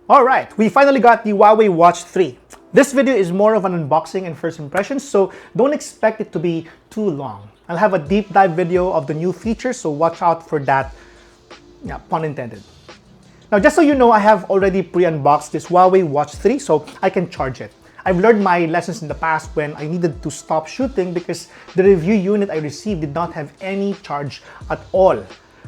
Alright, we finally got the Huawei Watch 3. This video is more of an unboxing and first impressions, so don't expect it to be too long. I'll have a deep dive video of the new features, so watch out for that. Yeah, pun intended. Now, just so you know, I have already pre-unboxed this Huawei Watch 3, so I can charge it. I've learned my lessons in the past when I needed to stop shooting because the review unit I received did not have any charge at all.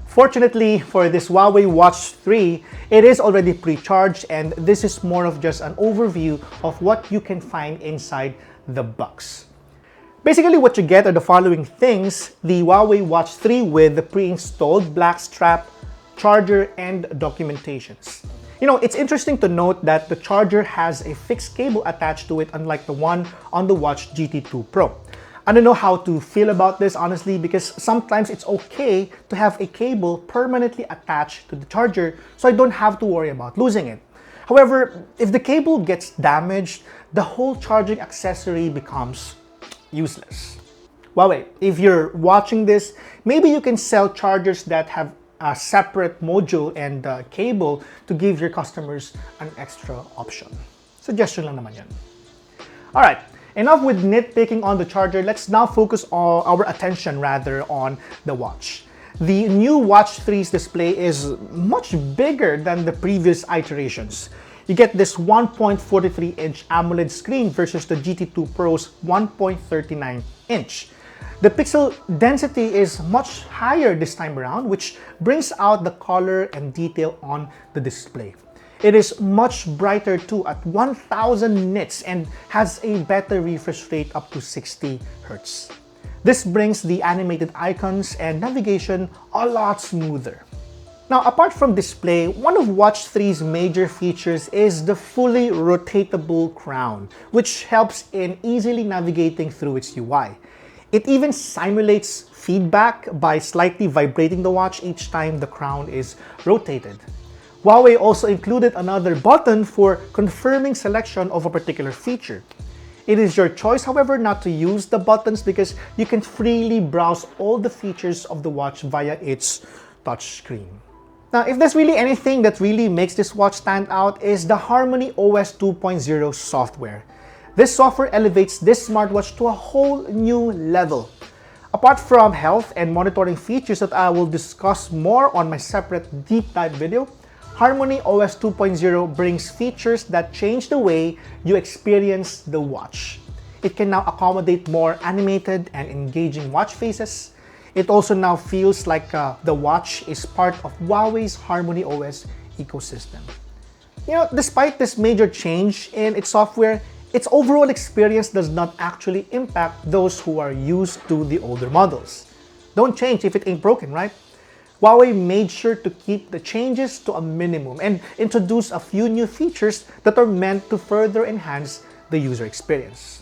Fortunately for this Huawei Watch 3, it is already pre-charged, and this is more of just an overview of what you can find inside the box. Basically, what you get are the following things: the Huawei Watch 3 with the pre-installed black strap, charger, and documentations. You know, it's interesting to note that the charger has a fixed cable attached to it, unlike the one on the Watch GT2 Pro. I don't know how to feel about this, honestly, because sometimes it's okay to have a cable permanently attached to the charger so I don't have to worry about losing it. However, if the cable gets damaged, the whole charging accessory becomes useless. Huawei, if you're watching this, maybe you can sell chargers that have a separate module and cable to give your customers an extra option. Suggestion lang naman yan. Alright, enough with nitpicking on the charger. Let's now focus our attention on the watch. The new Watch 3's display is much bigger than the previous iterations. You get this 1.43-inch AMOLED screen versus the GT2 Pro's 1.39-inch. The pixel density is much higher this time around, which brings out the color and detail on the display. It is much brighter too at 1000 nits and has a better refresh rate up to 60 Hz. This brings the animated icons and navigation a lot smoother. Now, apart from display, one of Watch 3's major features is the fully rotatable crown, which helps in easily navigating through its UI. It even simulates feedback by slightly vibrating the watch each time the crown is rotated. Huawei also included another button for confirming selection of a particular feature. It is your choice, however, not to use the buttons because you can freely browse all the features of the watch via its touchscreen. Now, if there's really anything that really makes this watch stand out, is the Harmony OS 2.0 software. This software elevates this smartwatch to a whole new level. Apart from health and monitoring features that I will discuss more on my separate deep dive video, Harmony OS 2.0 brings features that change the way you experience the watch. It can now accommodate more animated and engaging watch faces. It also now feels like the watch is part of Huawei's Harmony OS ecosystem. You know, despite this major change in its software, its overall experience does not actually impact those who are used to the older models. Don't change if it ain't broken, right? Huawei made sure to keep the changes to a minimum and introduce a few new features that are meant to further enhance the user experience.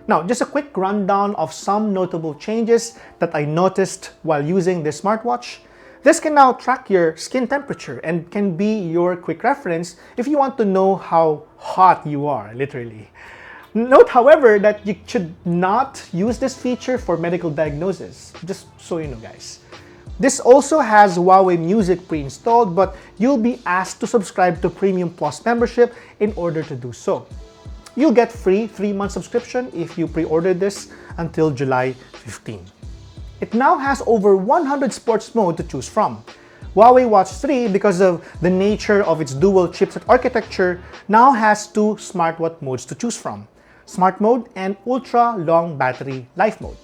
Now, just a quick rundown of some notable changes that I noticed while using this smartwatch. This can now track your skin temperature and can be your quick reference if you want to know how hot you are, literally. Note, however, that you should not use this feature for medical diagnosis, just so you know, guys. This also has Huawei Music pre-installed, but you'll be asked to subscribe to Premium Plus membership in order to do so. You'll get free 3-month subscription if you pre-order this until July 15. It now has over 100 sports modes to choose from. Huawei Watch 3, because of the nature of its dual chipset architecture, now has 2 smartwatch modes to choose from: Smart Mode and Ultra Long Battery Life Mode.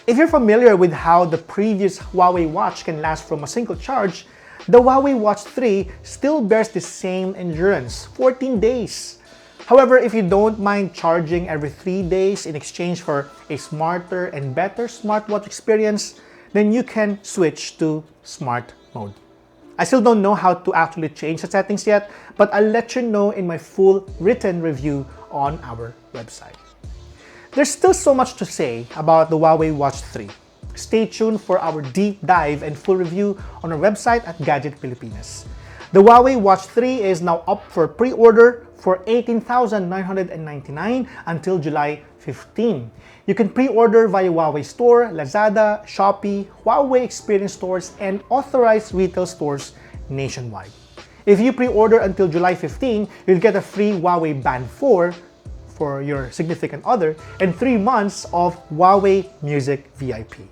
If you're familiar with how the previous Huawei Watch can last from a single charge, the Huawei Watch 3 still bears the same endurance, 14 days. However, if you don't mind charging every 3 days in exchange for a smarter and better smartwatch experience, then you can switch to Smart Mode. I still don't know how to actually change the settings yet, but I'll let you know in my full written review on our website. There's still so much to say about the Huawei Watch 3. Stay tuned for our deep dive and full review on our website at Gadget Pilipinas. The Huawei Watch 3 is now up for pre-order for $18,999 until July 15. You can pre-order via Huawei Store, Lazada, Shoppe, Huawei Experience Stores, and Authorized retail stores nationwide. If you pre-order until July 15, you'll get a free Huawei Band 4 for your significant other and 3 months of Huawei Music VIP.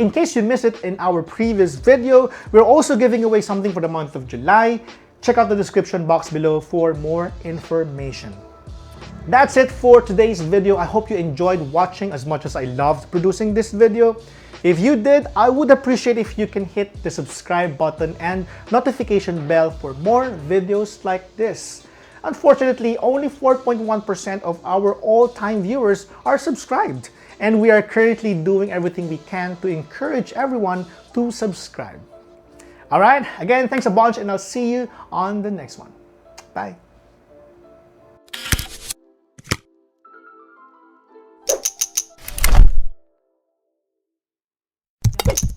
In case you missed it in our previous video, we're also giving away something for the month of July. Check out the description box below for more information. That's it for today's video. I hope you enjoyed watching as much as I loved producing this video. If you did, I would appreciate if you can hit the subscribe button and notification bell for more videos like this. Unfortunately, only 4.1% of our all-time viewers are subscribed, and we are currently doing everything we can to encourage everyone to subscribe. Alright, again, thanks a bunch, and I'll see you on the next one. Bye!